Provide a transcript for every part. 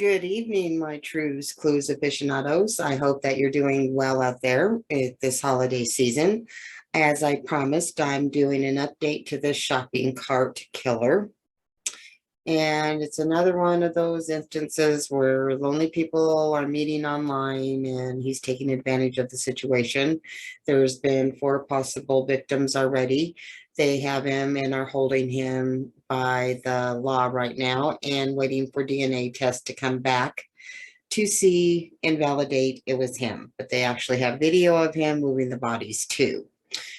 Good evening, my Trues Clues aficionados. I hope that you're doing well out there this holiday season. As I promised, I'm doing an update to the shopping cart killer. And it's another one of those instances where lonely people are meeting online and he's taking advantage of the situation. There's been four possible victims already. They have him and are holding him by the law right now and waiting for DNA tests to come back to see and validate it was him. But they actually have video of him moving the bodies too.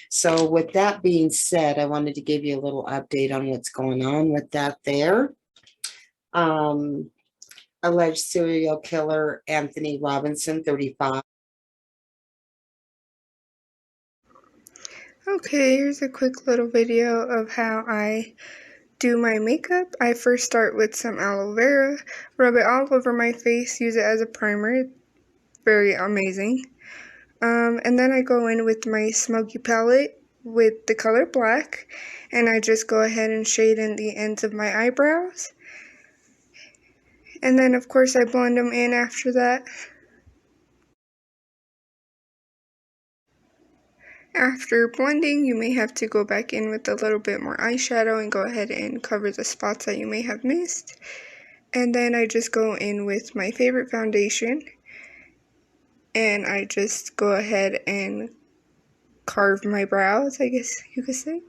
So with that being said, I wanted to give you a little update on what's going on with that there. Um, Alleged serial killer Anthony Robinson, 35. Okay, here's a quick little video of how I do my makeup. I first start with some aloe vera, rub it all over my face, use it as a primer. Very amazing. And then I go in with my smoky palette with the color black, and I just go ahead and shade in the ends of my eyebrows. And then of course I blend them in after that. After blending, you may have to go back in with a little bit more eyeshadow and go ahead and cover the spots that you may have missed. And then I just go in with my favorite foundation and I just go ahead and carve my brows, I guess you could say.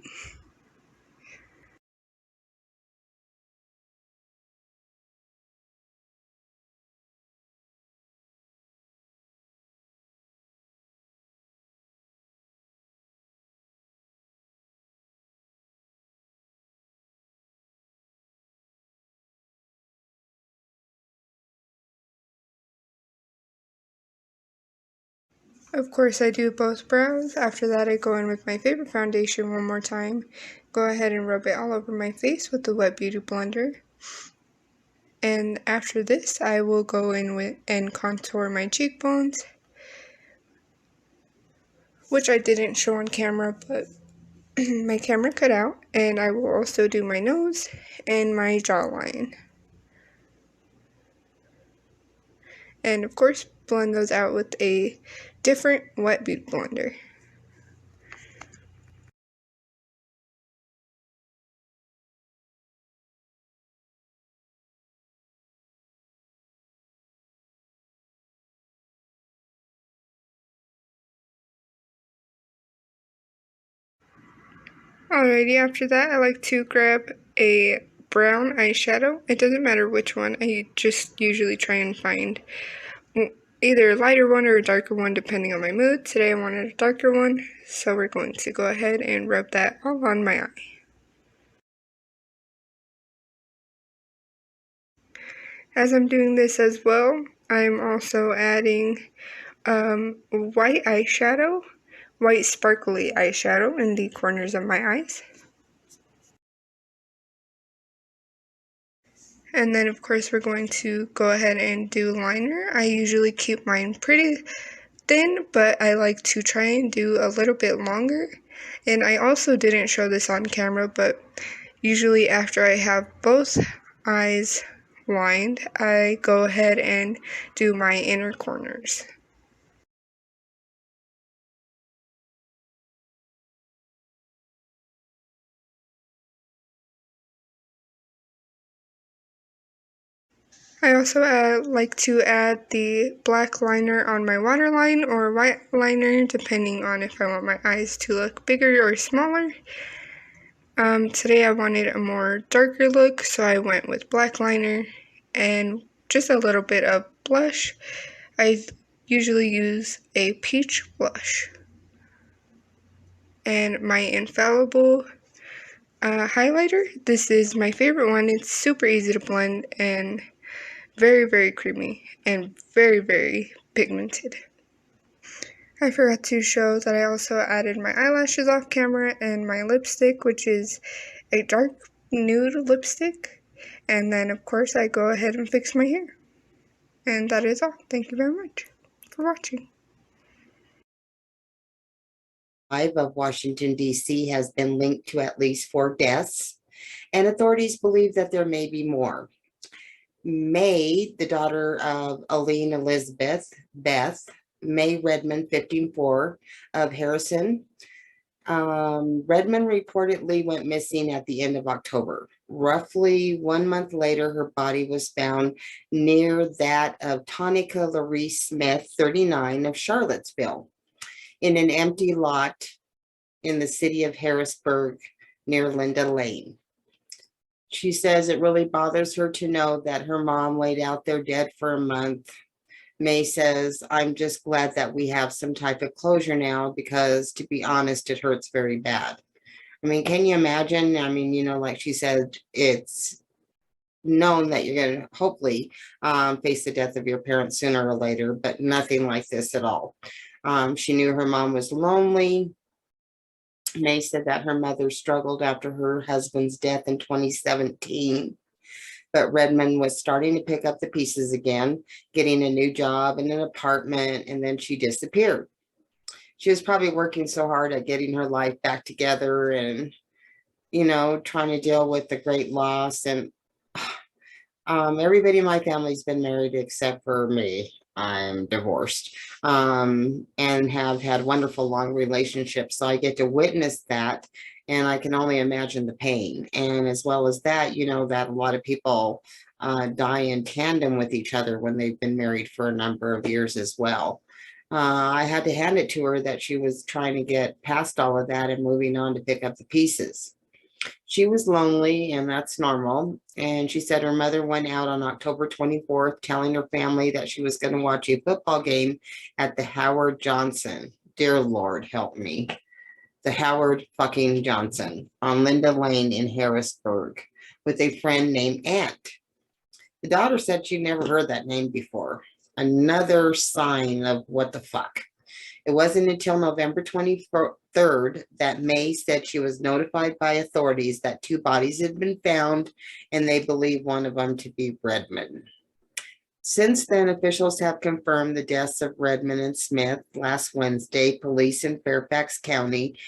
Of course, I do both brows. After that, I go in with my favorite foundation one more time. Go ahead and rub it all over my face with the Wet Beauty blender. And after this, I will go in with and contour my cheekbones, which I didn't show on camera, but my camera cut out. And I will also do my nose and my jawline. And of course, blend those out with a different Wet Beauty blender. Alrighty, after that, I like to grab a brown eyeshadow. It doesn't matter which one, I just usually try and find either a lighter one or a darker one depending on my mood. Today I wanted a darker one, so we're going to go ahead and rub that all on my eye. As I'm doing this as well, I'm also adding white eyeshadow, white sparkly eyeshadow in the corners of my eyes. And then of course we're going to go ahead and do liner. I usually keep mine pretty thin, but I like to try and do a little bit longer. And I also didn't show this on camera, but usually after I have both eyes lined, I go ahead and do my inner corners. I also like to add the black liner on my waterline or white liner, depending on if I want my eyes to look bigger or smaller. Today I wanted a more darker look, so I went with black liner and just a little bit of blush. I usually use a peach blush. And my infallible highlighter. This is my favorite one. It's super easy to blend and very, very creamy and very, very pigmented. I forgot to show that I also added my eyelashes off camera and my lipstick, which is a dark nude lipstick. And then, of course, I go ahead and fix my hair. And that is all. Thank you very much for watching. Of Washington, D.C. has been linked to at least 4 deaths, and authorities believe that there may be more. May, the daughter of Aline Elizabeth Beth, May Redmond, 54, of Harrison. Redmond reportedly went missing at the end of October. Roughly 1 month later, her body was found near that of Tonica Laree Smith, 39, of Charlottesville, in an empty lot in the city of Harrisburg near Linda Lane. She says it really bothers her to know that her mom laid out there dead for a month. May says, I'm just glad that we have some type of closure now because, to be honest, it hurts very bad. I mean, can you imagine? I mean, like she said, it's known that you're going to hopefully face the death of your parents sooner or later, but nothing like this at all. She knew her mom was lonely. May said that her mother struggled after her husband's death in 2017, but Redmond was starting to pick up the pieces again, getting a new job and an apartment, and then she disappeared. She was probably working so hard at getting her life back together and, trying to deal with the great loss. And everybody in my family's been married except for me. I'm divorced and have had wonderful long relationships. So I get to witness that. And I can only imagine the pain. And as well as that, that a lot of people die in tandem with each other when they've been married for a number of years as well. I had to hand it to her that she was trying to get past all of that and moving on to pick up the pieces. She was lonely, and that's normal. And she said her mother went out on October 24th, telling her family that she was going to watch a football game at the Howard Johnson. Dear Lord, help me. The Howard fucking Johnson on Linda Lane in Harrisburg with a friend named Aunt. The daughter said she never heard that name before. Another sign of what the fuck. It wasn't until November 23rd that May said she was notified by authorities that 2 bodies had been found, and they believe one of them to be Redmond. Since then, officials have confirmed the deaths of Redmond and Smith. Last Wednesday, police in Fairfax County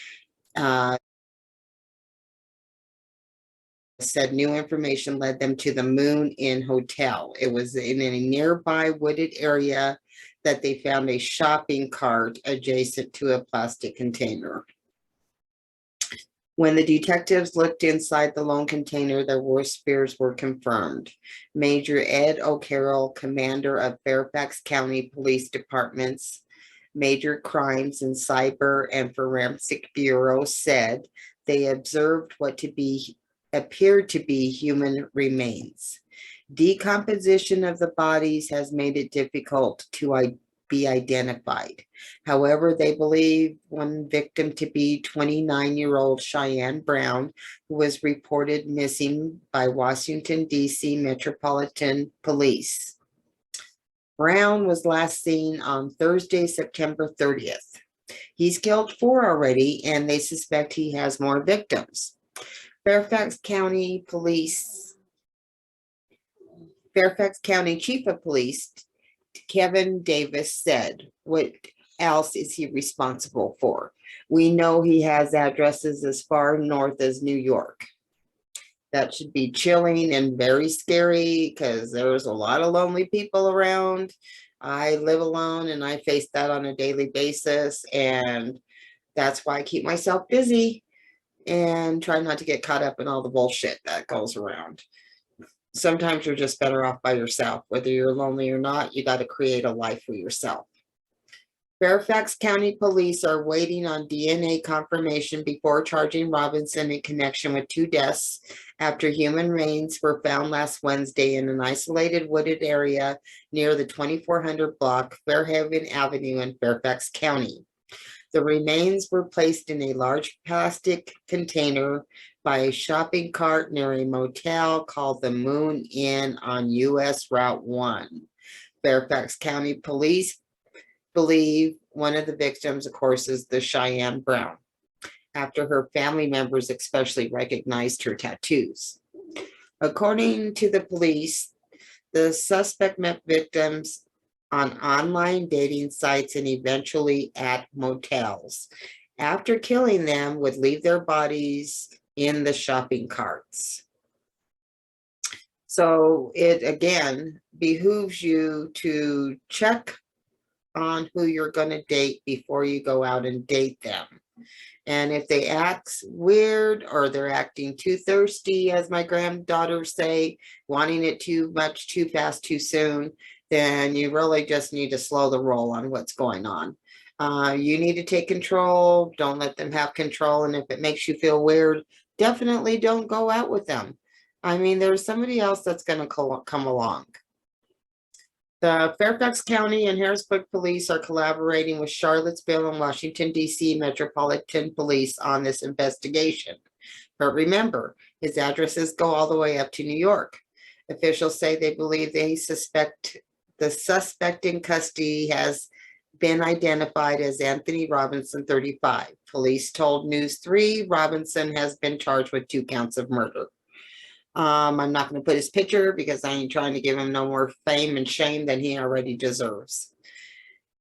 said new information led them to the Moon Inn Hotel. It was in a nearby wooded area that they found a shopping cart adjacent to a plastic container. When the detectives looked inside the lone container, their worst fears were confirmed. Major Ed O'Carroll, commander of Fairfax County Police Department's Major Crimes and Cyber and Forensic Bureau, said they observed what appeared to be human remains. Decomposition of the bodies has made it difficult to be identified. However, they believe one victim to be 29-year-old Cheyenne Brown, who was reported missing by Washington, D.C. Metropolitan Police. Brown was last seen on Thursday, September 30th. He's killed 4 already, and they suspect he has more victims. Fairfax County Chief of Police, Kevin Davis, said, what else is he responsible for? We know he has addresses as far north as New York. That should be chilling and very scary because there's a lot of lonely people around. I live alone and I face that on a daily basis. And that's why I keep myself busy and try not to get caught up in all the bullshit that goes around. Sometimes you're just better off by yourself. Whether you're lonely or not, you got to create a life for yourself. Fairfax County Police are waiting on DNA confirmation before charging Robinson in connection with 2 deaths after human remains were found last Wednesday in an isolated wooded area near the 2400 block Fairhaven Avenue in Fairfax County. The remains were placed in a large plastic container by a shopping cart near a motel called the Moon Inn on U.S. Route 1. Fairfax County Police believe one of the victims, of course, is the Cheyenne Brown, after her family members especially recognized her tattoos. According to the police, the suspect met victims on online dating sites and eventually at motels. After killing them, would leave their bodies in the shopping carts. So it again behooves you to check on who you're going to date before you go out and date them. And if they act weird or they're acting too thirsty, as my granddaughters say, wanting it too much, too fast, too soon, then you really just need to slow the roll on what's going on. You need to take control. Don't let them have control. And if it makes you feel weird, definitely don't go out with them. I mean, there's somebody else that's going to come along. The Fairfax County and Harrisburg Police are collaborating with Charlottesville and Washington, D.C. Metropolitan Police on this investigation. But remember, his addresses go all the way up to New York. Officials say they believe the suspect in custody has been identified as Anthony Robinson, 35. Police told News 3 Robinson has been charged with 2 counts of murder. I'm not going to put his picture because I ain't trying to give him no more fame and shame than he already deserves.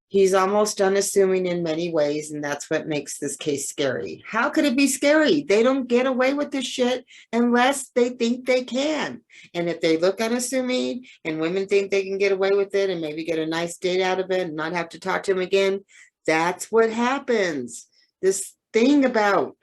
He's almost unassuming in many ways, and that's what makes this case scary. How could it be scary? They don't get away with this shit unless they think they can. And if they look unassuming and women think they can get away with it and maybe get a nice date out of it and not have to talk to him again, that's what happens. This thing about,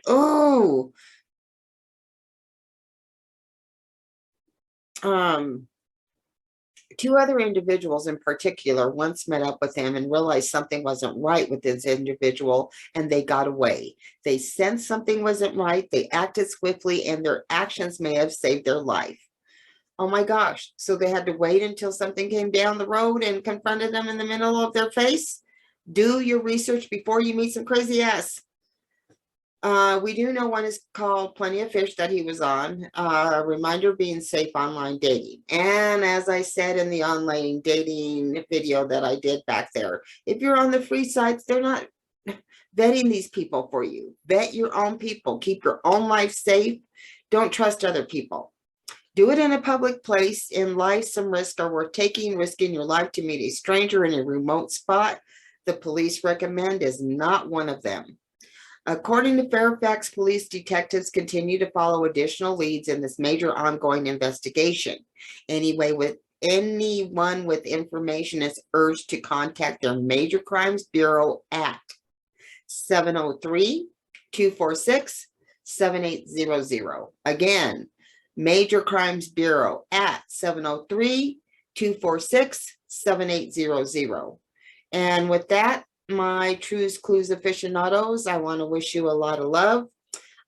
two other individuals in particular once met up with him and realized something wasn't right with this individual, and they got away. They sensed something wasn't right. They acted swiftly, and their actions may have saved their life. Oh my gosh. So they had to wait until something came down the road and confronted them in the middle of their face? Do your research before you meet some crazy ass. We do know one is called Plenty of Fish that he was on. Reminder being safe online dating. And as I said in the online dating video that I did back there, if you're on the free sites, they're not vetting these people for you. Vet your own people. Keep your own life safe. Don't trust other people. Do it in a public place. In life, some risks are worth taking. Risking your life to meet a stranger in a remote spot the police recommend is not one of them. According to Fairfax, police detectives continue to follow additional leads in this major ongoing investigation. Anyone with information is urged to contact their Major Crimes Bureau at 703-246-7800. Again, Major Crimes Bureau at 703-246-7800. And with that, my Trues Clues aficionados, I want to wish you a lot of love.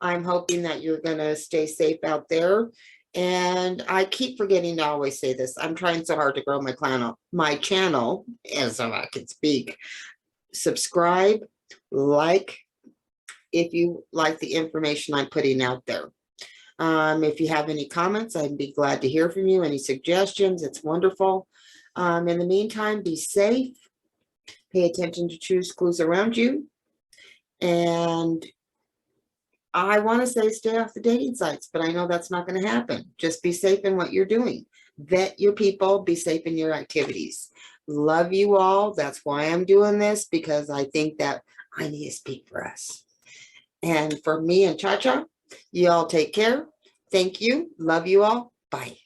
I'm hoping that you're going to stay safe out there. And I keep forgetting to always say this. I'm trying so hard to grow my channel, as so I can speak. Subscribe, like, if you like the information I'm putting out there. If you have any comments, I'd be glad to hear from you. Any suggestions, it's wonderful. In the meantime, be safe. Pay attention to Trues Clues around you. And I want to say stay off the dating sites, but I know that's not going to happen. Just be safe in what you're doing. Vet your people. Be safe in your activities. Love you all. That's why I'm doing this, because I think that I need to speak for us. And for me and Cha-Cha, you all take care. Thank you. Love you all. Bye.